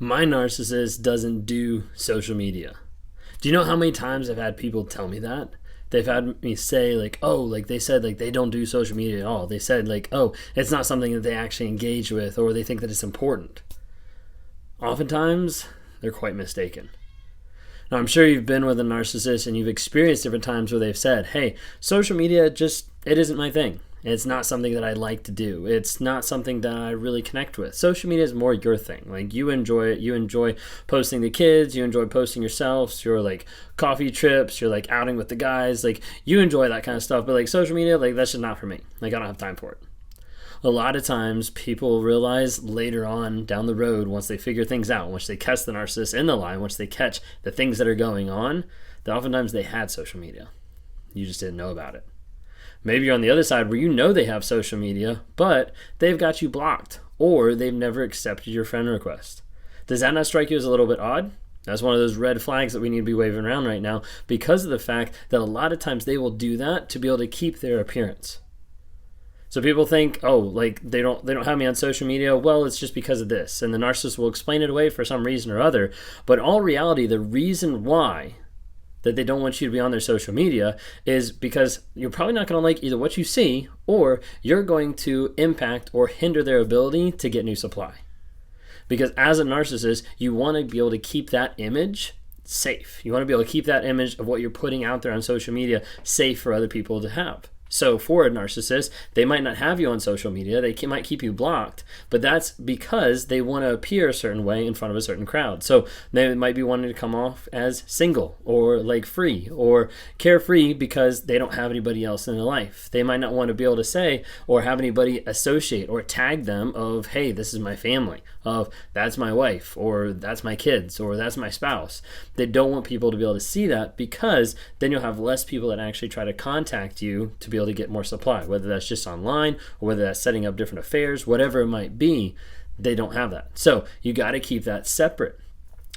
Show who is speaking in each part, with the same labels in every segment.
Speaker 1: My narcissist doesn't do social media. Do you know how many times I've had people tell me that? They've had me say like, oh, like they said like they don't do social media at all. They said like, oh, it's not something that they actually engage with, or they think that it's important. Oftentimes, they're quite mistaken. Now, I'm sure you've been with a narcissist and you've experienced different times where they've said, hey, social media it isn't my thing. It's not something that I like to do. It's not something that I really connect with. Social media is more your thing. Like, you enjoy it. You enjoy posting the kids. You enjoy posting yourselves. Your like coffee trips. You're like outing with the guys. Like, you enjoy that kind of stuff. But like social media, like that's just not for me. Like, I don't have time for it. A lot of times people realize later on down the road, once they figure things out, once they catch the narcissist in the line, once they catch the things that are going on, that oftentimes they had social media. You just didn't know about it. Maybe you're on the other side where you know they have social media, but they've got you blocked, or they've never accepted your friend request. Does that not strike you as a little bit odd? That's one of those red flags that we need to be waving around right now, because of the fact that a lot of times they will do that to be able to keep their appearance. So people think, oh, like they don't have me on social media. Well, it's just because of this. And the narcissist will explain it away for some reason or other. But in all reality, the reason why that they don't want you to be on their social media is because you're probably not going to like either what you see, or you're going to impact or hinder their ability to get new supply. Because as a narcissist, you want to be able to keep that image safe. You want to be able to keep that image of what you're putting out there on social media safe for other people to have. So for a narcissist, they might not have you on social media. They might keep you blocked, but that's because they want to appear a certain way in front of a certain crowd. So they might be wanting to come off as single or like free or carefree because they don't have anybody else in their life. They might not want to be able to say or have anybody associate or tag them of, hey, this is my family, of that's my wife, or that's my kids, or that's my spouse. They don't want people to be able to see that, because then you'll have less people that actually try to contact you to be able to get more supply, whether that's just online or whether that's setting up different affairs, whatever it might be. They don't have that. So you got to keep that separate.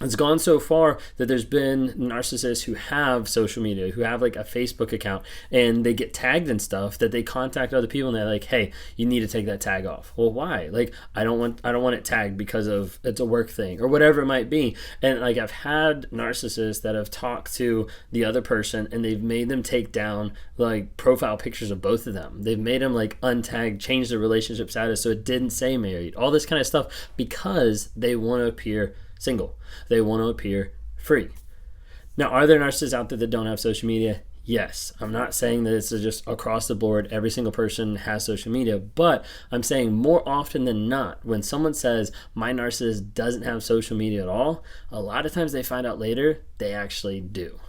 Speaker 1: It's gone so far that there's been narcissists who have social media, who have like a Facebook account, and they get tagged and stuff, that they contact other people and they're like, hey, you need to take that tag off. Well, why? Like, I don't want it tagged because of it's a work thing or whatever it might be. And like, I've had narcissists that have talked to the other person and they've made them take down like profile pictures of both of them. They've made them like untagged, change their relationship status so it didn't say married, all this kind of stuff, because they want to appear single. They want to appear free. Now, are there narcissists out there that don't have social media? Yes. I'm not saying that it's just across the board, every single person has social media, but I'm saying more often than not, when someone says, my narcissist doesn't have social media at all, a lot of times they find out later they actually do.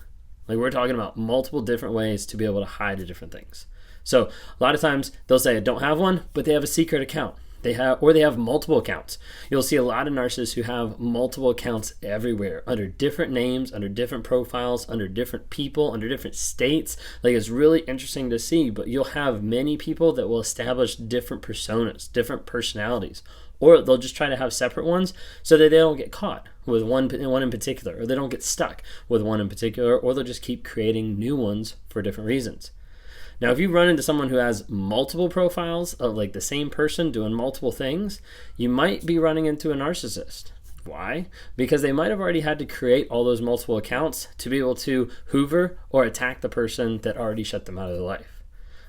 Speaker 1: Like, we're talking about multiple different ways to be able to hide the different things. So a lot of times they'll say, I don't have one, but they have a secret account. They have multiple accounts. You'll see a lot of narcissists who have multiple accounts everywhere, under different names, under different profiles, under different people, under different states. Like, it's really interesting to see, but you'll have many people that will establish different personas, different personalities, or they'll just try to have separate ones so that they don't get caught with one in particular, or they don't get stuck with one in particular, or they'll just keep creating new ones for different reasons. Now, if you run into someone who has multiple profiles of like the same person doing multiple things, you might be running into a narcissist. Why? Because they might have already had to create all those multiple accounts to be able to hoover or attack the person that already shut them out of their life.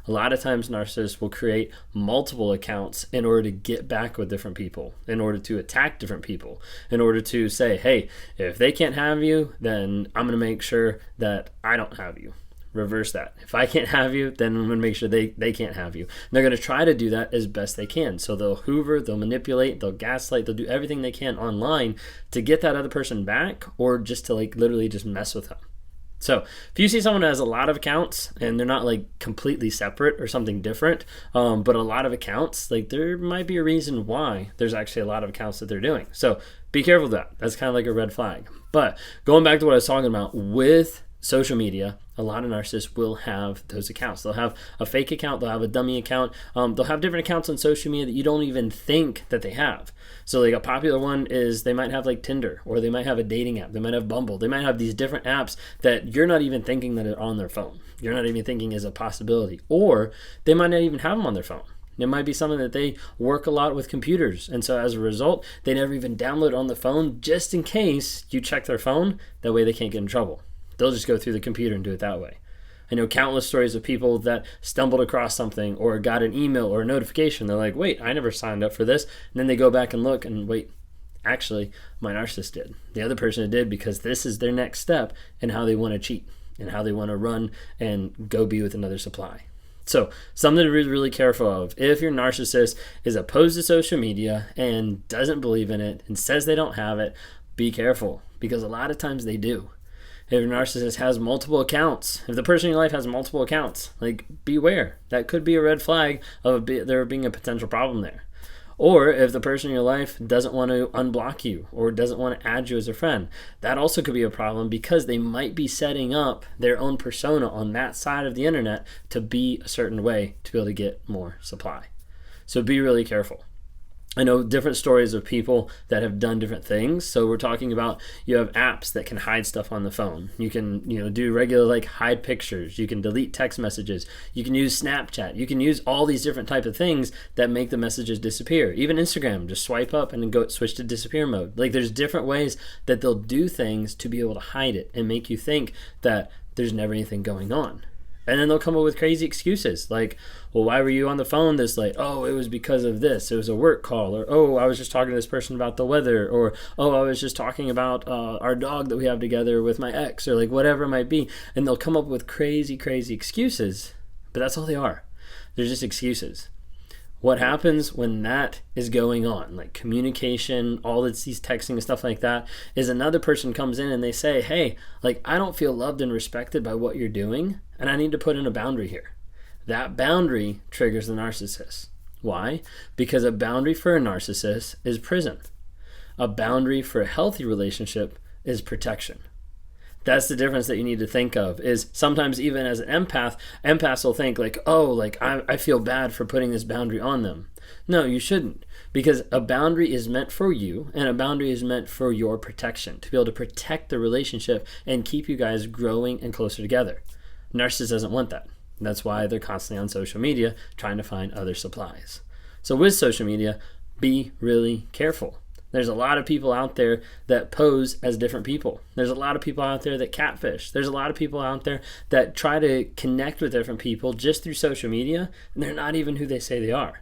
Speaker 1: A lot of times narcissists will create multiple accounts in order to get back with different people, in order to attack different people, in order to say, hey, if they can't have you, then I'm going to make sure that I don't have you. Reverse that. If I can't have you, then I'm going to make sure they can't have you. And they're going to try to do that as best they can. So they'll hoover, they'll manipulate, they'll gaslight, they'll do everything they can online to get that other person back, or just to like literally just mess with them. So if you see someone who has a lot of accounts and they're not like completely separate or something different, but a lot of accounts, like there might be a reason why there's actually a lot of accounts that they're doing. So be careful with that. That's kind of like a red flag. But going back to what I was talking about with social media, a lot of narcissists will have those accounts. They'll have a fake account, they'll have a dummy account, they'll have different accounts on social media that you don't even think that they have. So like a popular one is they might have like Tinder, or they might have a dating app, they might have Bumble, they might have these different apps that you're not even thinking that are on their phone. You're not even thinking is a possibility, or they might not even have them on their phone. It might be something that they work a lot with computers. And so as a result, they never even download it on the phone just in case you check their phone. That way they can't get in trouble. They'll just go through the computer and do it that way. I know countless stories of people that stumbled across something or got an email or a notification. They're like, wait, I never signed up for this. And then they go back and look and wait, actually, my narcissist did. The other person did, because this is their next step in how they want to cheat and how they want to run and go be with another supply. So something to be really careful of. If your narcissist is opposed to social media and doesn't believe in it and says they don't have it, be careful, because a lot of times they do. If your narcissist has multiple accounts, if the person in your life has multiple accounts, like, beware. That could be a red flag of there being a potential problem there. Or if the person in your life doesn't want to unblock you or doesn't want to add you as a friend, that also could be a problem, because they might be setting up their own persona on that side of the internet to be a certain way to be able to get more supply. So be really careful. I know different stories of people that have done different things. So we're talking about, you have apps that can hide stuff on the phone. You can, do regular, like, hide pictures. You can delete text messages. You can use Snapchat. You can use all these different type of things that make the messages disappear. Even Instagram, just swipe up and then go switch to disappear mode. Like, there's different ways that they'll do things to be able to hide it and make you think that there's never anything going on. And then they'll come up with crazy excuses like, well, why were you on the phone this late? Oh, it was because of this. It was a work call. Or, oh, I was just talking to this person about the weather. Or, oh, I was just talking about our dog that we have together with my ex, or like whatever it might be. And they'll come up with crazy, crazy excuses. But that's all they are. They're just excuses. What happens when that is going on, like communication, all these texting and stuff like that, is another person comes in and they say, hey, like, I don't feel loved and respected by what you're doing, and I need to put in a boundary here. That boundary triggers the narcissist. Why? Because a boundary for a narcissist is prison. A boundary for a healthy relationship is protection. That's the difference that you need to think of, is sometimes even as an empaths will think like, oh, like I feel bad for putting this boundary on them. No, you shouldn't, because a boundary is meant for you, and a boundary is meant for your protection, to be able to protect the relationship and keep you guys growing and closer together. Narcissist doesn't want that. That's why they're constantly on social media trying to find other supplies. So with social media, be really careful. There's a lot of people out there that pose as different people. There's a lot of people out there that catfish. There's a lot of people out there that try to connect with different people just through social media, and they're not even who they say they are.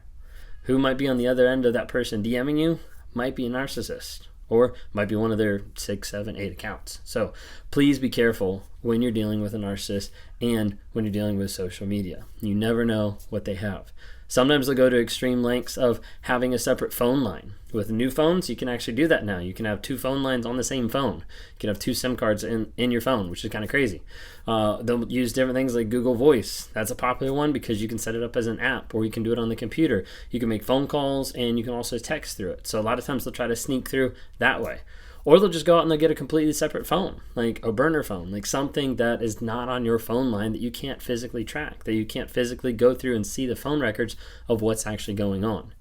Speaker 1: Who might be on the other end of that person DMing you might be a narcissist, or might be one of their 6, 7, 8 accounts. So please be careful when you're dealing with a narcissist and when you're dealing with social media. You never know what they have. Sometimes they'll go to extreme lengths of having a separate phone line. With new phones, you can actually do that now. You can have 2 phone lines on the same phone. You can have 2 SIM cards in your phone, which is kind of crazy. They'll use different things like Google Voice. That's a popular one because you can set it up as an app, or you can do it on the computer. You can make phone calls, and you can also text through it. So a lot of times they'll try to sneak through that way. Or they'll just go out and they'll get a completely separate phone, like a burner phone, like something that is not on your phone line that you can't physically track, that you can't physically go through and see the phone records of what's actually going on.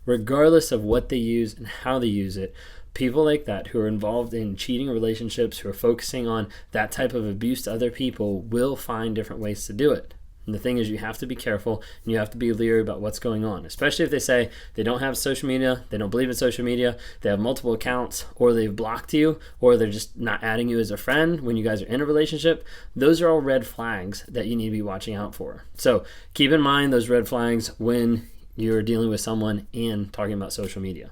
Speaker 1: Regardless of what they use and how they use it, people like that who are involved in cheating relationships, who are focusing on that type of abuse to other people, will find different ways to do it. And the thing is, you have to be careful and you have to be leery about what's going on, especially if they say they don't have social media, they don't believe in social media, they have multiple accounts, or they've blocked you, or they're just not adding you as a friend when you guys are in a relationship. Those are all red flags that you need to be watching out for. So keep in mind those red flags when you're dealing with someone and talking about social media.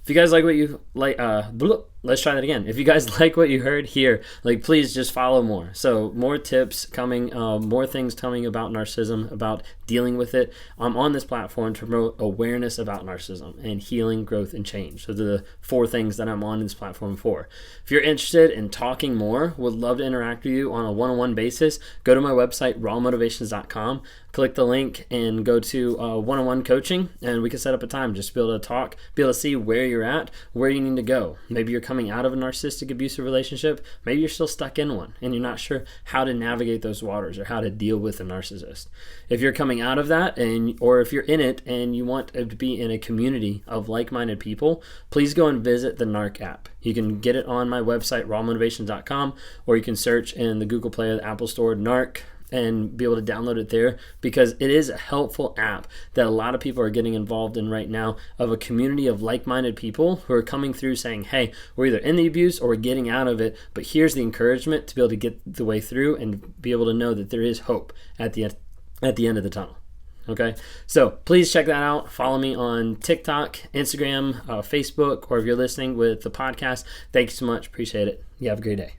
Speaker 1: If you guys like what you like, let's try that again. If you guys like what you heard here, like, please just follow more. So more tips coming, more things coming about narcissism, about dealing with it. I'm on this platform to promote awareness about narcissism and healing, growth, and change. So the 4 things that I'm on this platform for. If you're interested in talking more, would love to interact with you on a one-on-one basis, go to my website, rawmotivations.com. Click the link and go to one-on-one coaching, and we can set up a time just to be able to talk, be able to see where you're at, where you need to go. Maybe you're coming out of a narcissistic abusive relationship. Maybe you're still stuck in one and you're not sure how to navigate those waters or how to deal with a narcissist. If you're coming out of that, or if you're in it and you want to be in a community of like-minded people, please go and visit the Narc app. You can get it on my website, rawmotivations.com, or you can search in the Google Play or the Apple Store, Narc. and be able to download it there, because it is a helpful app that a lot of people are getting involved in right now, of a community of like-minded people who are coming through saying, hey, we're either in the abuse or we're getting out of it, but here's the encouragement to be able to get the way through and be able to know that there is hope at the end of the tunnel. Okay, so please check that out. Follow me on TikTok, Instagram, Facebook, or if you're listening with the podcast, thank you so much. Appreciate it. You have a great day.